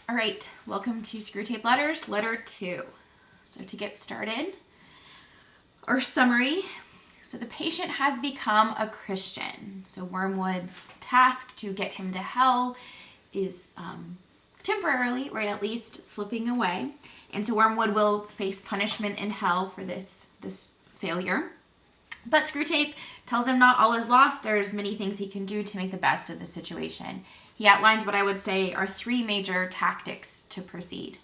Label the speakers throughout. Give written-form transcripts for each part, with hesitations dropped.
Speaker 1: All right, welcome to Screwtape Letters, letter 2. So to get started, our summary. So the patient has become a Christian. So Wormwood's task to get him to hell is temporarily, right, at least slipping away. And so Wormwood will face punishment in hell for this failure. But Screwtape tells him not all is lost. There's many things he can do to make the best of the situation. He outlines what I would say are 3 major tactics to proceed.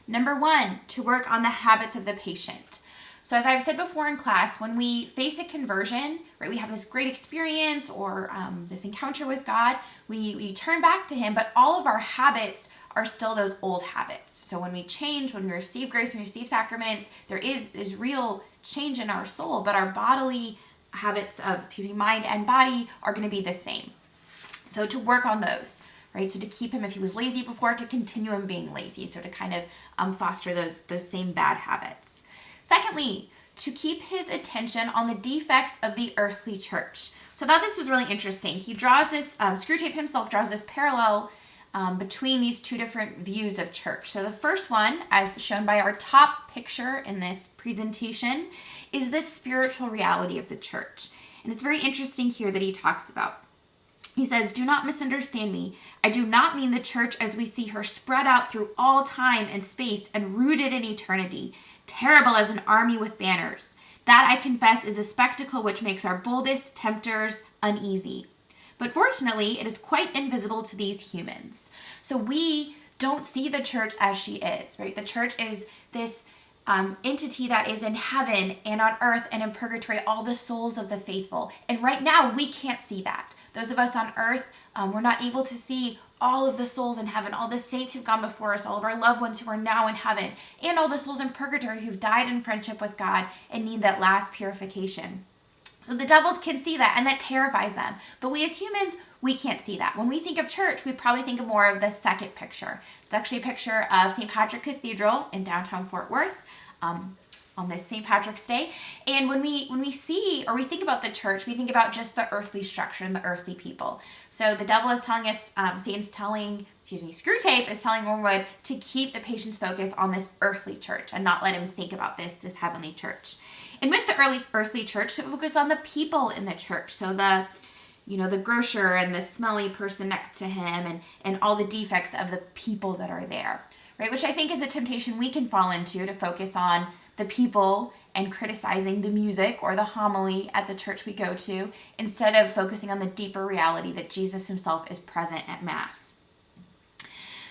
Speaker 1: Number 1, to work on the habits of the patient. So as I've said before in class, when we face a conversion, right, we have this great experience or this encounter with God, we turn back to him, but all of our habits are still those old habits. So when we change, when we receive grace, when we receive sacraments, there is real change in our soul, but our bodily habits of mind and body are going to be the same. So to work on those, right? So to keep him, if he was lazy before, to continue him being lazy. So to kind of foster those same bad habits. Secondly, to keep his attention on the defects of the earthly church. So I thought this was really interesting. He draws this, Screwtape himself draws this parallel between these 2 different views of church. So the first one, as shown by our top picture in this presentation, is the spiritual reality of the church. And it's very interesting here that he talks about. He says, "Do not misunderstand me. I do not mean the church as we see her spread out through all time and space and rooted in eternity, terrible as an army with banners. That, I confess, is a spectacle which makes our boldest tempters uneasy. But fortunately, it is quite invisible to these humans." So we don't see the church as she is, right? The church is this entity that is in heaven and on earth and in purgatory, all the souls of the faithful. And right now, we can't see that. Those of us on earth, we're not able to see all of the souls in heaven, all the saints who've gone before us, all of our loved ones who are now in heaven, and all the souls in purgatory who've died in friendship with God and need that last purification. So the devils can see that, and that terrifies them. But we as humans, we can't see that. When we think of church, we probably think of more of the second picture. It's actually a picture of St. Patrick Cathedral in downtown Fort Worth on this St. Patrick's Day. And when we see or we think about the church, we think about just the earthly structure and the earthly people. So the devil is telling us, Screwtape is telling Wormwood to keep the patient's focus on this earthly church and not let him think about this heavenly church. And with the earthly church, to focus on the people in the church. So the grocer and the smelly person next to him and all the defects of the people that are there, right? Which I think is a temptation we can fall into, to focus on the people and criticizing the music or the homily at the church we go to, instead of focusing on the deeper reality that Jesus himself is present at Mass.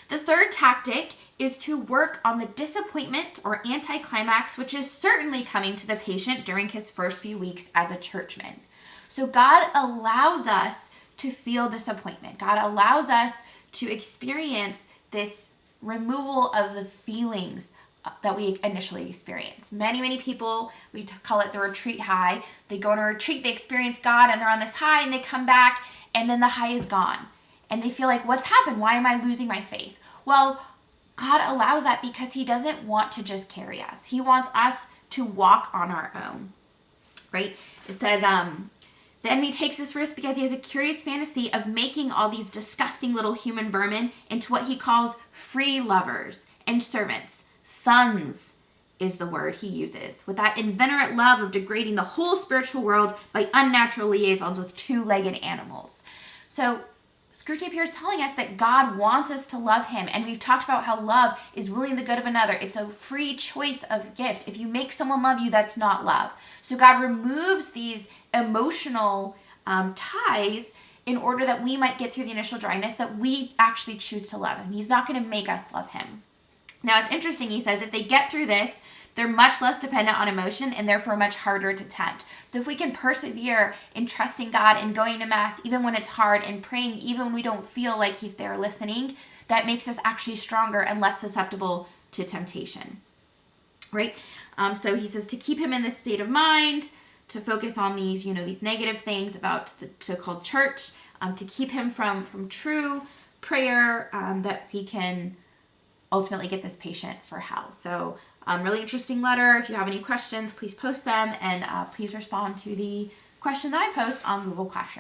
Speaker 1: The third tactic is to work on the disappointment or anticlimax, which is certainly coming to the patient during his first few weeks as a churchman. So God allows us to feel disappointment. God allows us to experience this removal of the feelings that we initially experience. Many people, we call it the retreat high. They go on a retreat, they experience God, and they're on this high, and they come back, and then the high is gone. And they feel like, what's happened? Why am I losing my faith? Well, God allows that because he doesn't want to just carry us. He wants us to walk on our own, right? It says, the enemy takes this risk because he has a curious fantasy of making all these disgusting little human vermin into what he calls free lovers and servants. Sons is the word he uses, with that inveterate love of degrading the whole spiritual world by unnatural liaisons with 2-legged animals. So Screwtape here is telling us that God wants us to love him, and we've talked about how love is willing the good of another. It's a free choice of gift. If you make someone love you, that's not love. So God removes these emotional ties in order that we might get through the initial dryness, that we actually choose to love him. He's not going to make us love him. Now, it's interesting, he says, if they get through this, they're much less dependent on emotion and therefore much harder to tempt. So if we can persevere in trusting God and going to Mass even when it's hard and praying even when we don't feel like he's there listening, that makes us actually stronger and less susceptible to temptation, right? So he says to keep him in this state of mind, to focus on these negative things about the so-called church, to keep him from true prayer, that he can ultimately get this patient for hell. So really interesting letter. If you have any questions, please post them, and please respond to the question that I post on Google Classroom.